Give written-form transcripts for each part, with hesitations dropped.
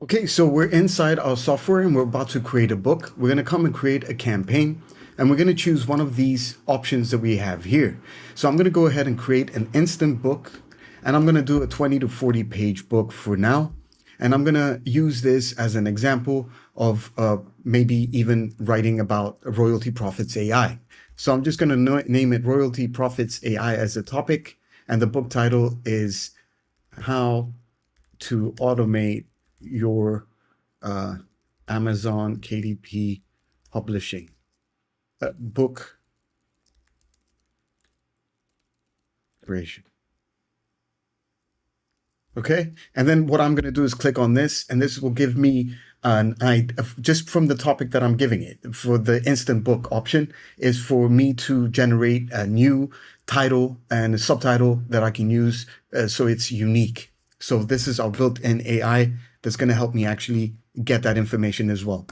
Okay, so we're inside our software and we're about to create a book. We're going to come and create a campaign and we're going to choose one of these options that we have here. So I'm going to go ahead and create an instant book and I'm going to do a 20 to 40 page book for now. And I'm going to use this as an example of maybe even writing about Royalty Profits AI. So I'm just going to name it Royalty Profits AI as a topic. And the book title is How to Automate your Amazon KDP publishing book creation. Okay, and then what I'm going to do is click on this, and this will give me just from the topic that I'm giving it for the instant book option is for me to generate a new title and a subtitle that I can use so it's unique. So this is our built-in AI that's going to help me actually get that information as well.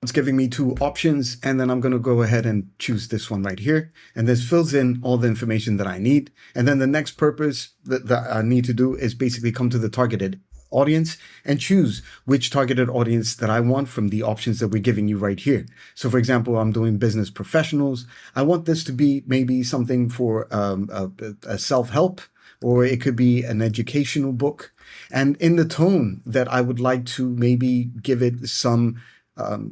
It's giving me two options, and then I'm going to go ahead and choose this one right here. And this fills in all the information that I need. And then the next purpose that I need to do is basically come to the targeted audience and choose which targeted audience that I want from the options that we're giving you right here. So for example, I'm doing business professionals. I want this to be maybe something for a self-help, or it could be an educational book. And in the tone that I would like to maybe give it some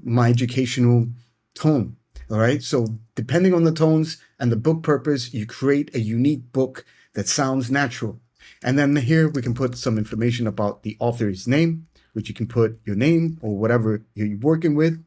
my educational tone. All right. So depending on the tones and the book purpose, you create a unique book that sounds natural. And then here we can put some information about the author's name, which you can put your name or whatever you're working with.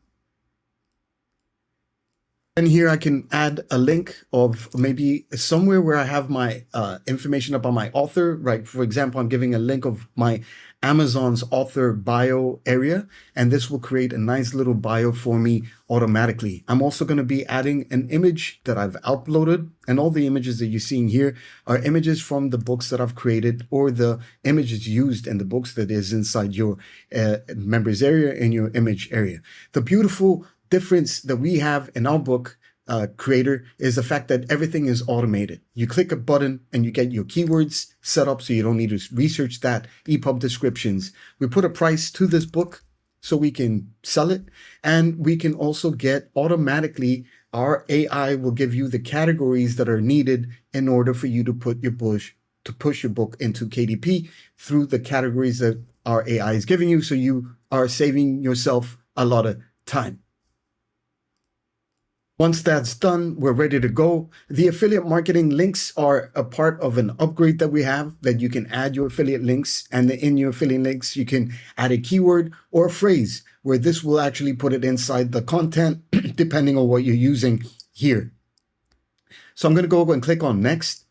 And here I can add a link of maybe somewhere where I have my information about my author, right? For example, I'm giving a link of my Amazon's author bio area, and this will create a nice little bio for me automatically. I'm also going to be adding an image that I've uploaded, and all the images that you're seeing here are images from the books that I've created or the images used in the books that is inside your members area and your image area. The beautiful difference that we have in our book creator is the fact that everything is automated. You click a button and you get your keywords set up so you don't need to research that, EPUB descriptions. We put a price to this book so we can sell it, and we can also get automatically, our AI will give you the categories that are needed in order for you to push your book into KDP through the categories that our AI is giving you, so you are saving yourself a lot of time. Once that's done, we're ready to go. The affiliate marketing links are a part of an upgrade that we have that you can add your affiliate links, and in your affiliate links, you can add a keyword or a phrase where this will actually put it inside the content depending on what you're using here. So I'm going to go and click on next.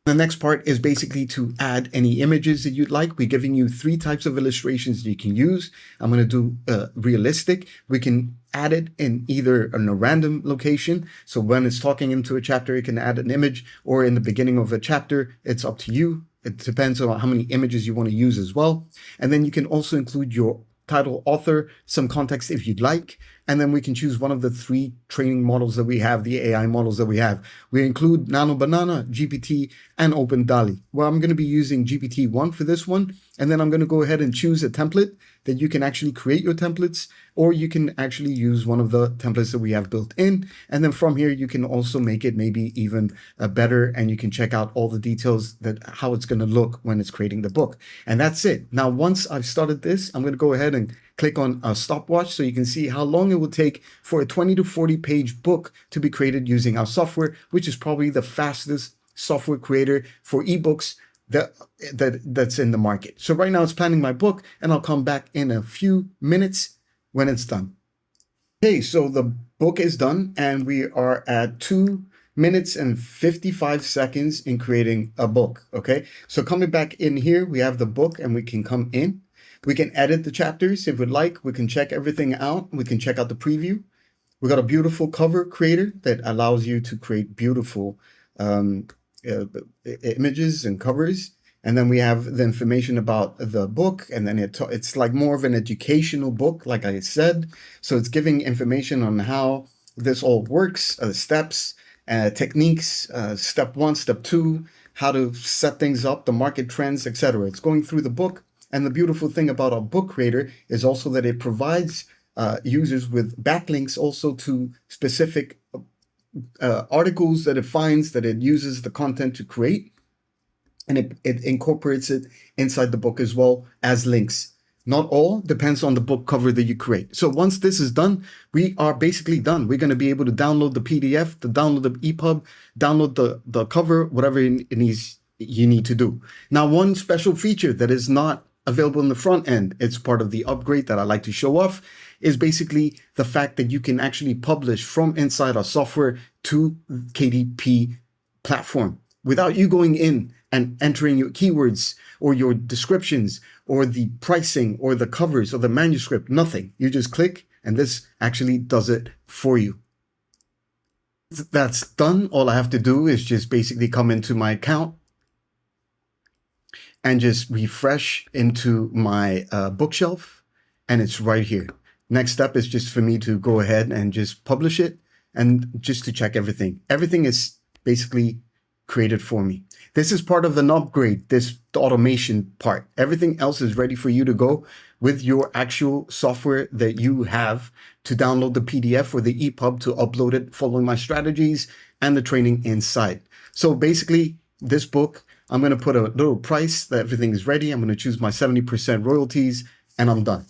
The next part is basically to add any images that you'd like. We're giving you 3 types of illustrations you can use. I'm going to do realistic. We can add it in either in a random location. So when it's talking into a chapter, you can add an image, or in the beginning of a chapter, it's up to you. It depends on how many images you want to use as well. And then you can also include your title, author, some context if you'd like. And then we can choose one of the 3 training models that we have, the AI models that we have. We include Nano Banana, GPT, and Open DALL-E. Well, I'm going to be using GPT-1 for this one. And then I'm going to go ahead and choose a template that you can actually create your templates, or you can actually use one of the templates that we have built in. And then from here, you can also make it maybe even better, and you can check out all the details that how it's going to look when it's creating the book. And that's it. Now, once I've started this, I'm going to go ahead and click on a stopwatch so you can see how long it will take for a 20 to 40 page book to be created using our software, which is probably the fastest software creator for ebooks that's in the market. So right now it's planning my book, and I'll come back in a few minutes when it's done. Okay, so the book is done, and we are at 2 minutes and 55 seconds in creating a book. Okay, so coming back in here, we have the book, and we can come in. We can edit the chapters if we'd like. We can check everything out. We can check out the preview. We got a beautiful cover creator that allows you to create beautiful images and covers. And then we have the information about the book, and then it's like more of an educational book, like I said. So it's giving information on how this all works, steps, techniques, step 1, step 2, how to set things up, the market trends, etc. It's going through the book. And the beautiful thing about our book creator is also that it provides users with backlinks also to specific articles that it finds, that it uses the content to create. And it incorporates it inside the book as well as links. Not all, depends on the book cover that you create. So once this is done, we are basically done. We're going to be able to download the PDF, download the EPUB, download the cover, whatever you need to do. Now, one special feature that is not available in the front end, it's part of the upgrade that I like to show off, is basically the fact that you can actually publish from inside our software to KDP platform without you going in and entering your keywords or your descriptions or the pricing or the covers or the manuscript, nothing. You just click and this actually does it for you. That's done. All I have to do is just basically come into my account and just refresh into my bookshelf, and it's right here. Next step is just for me to go ahead and just publish it and just to check everything. Everything is basically created for me. This is part of an upgrade, the automation part. Everything else is ready for you to go with your actual software that you have to download the PDF or the EPUB to upload it, following my strategies and the training inside. So basically, this book, I'm going to put a little price that everything is ready. I'm going to choose my 70% royalties and I'm done.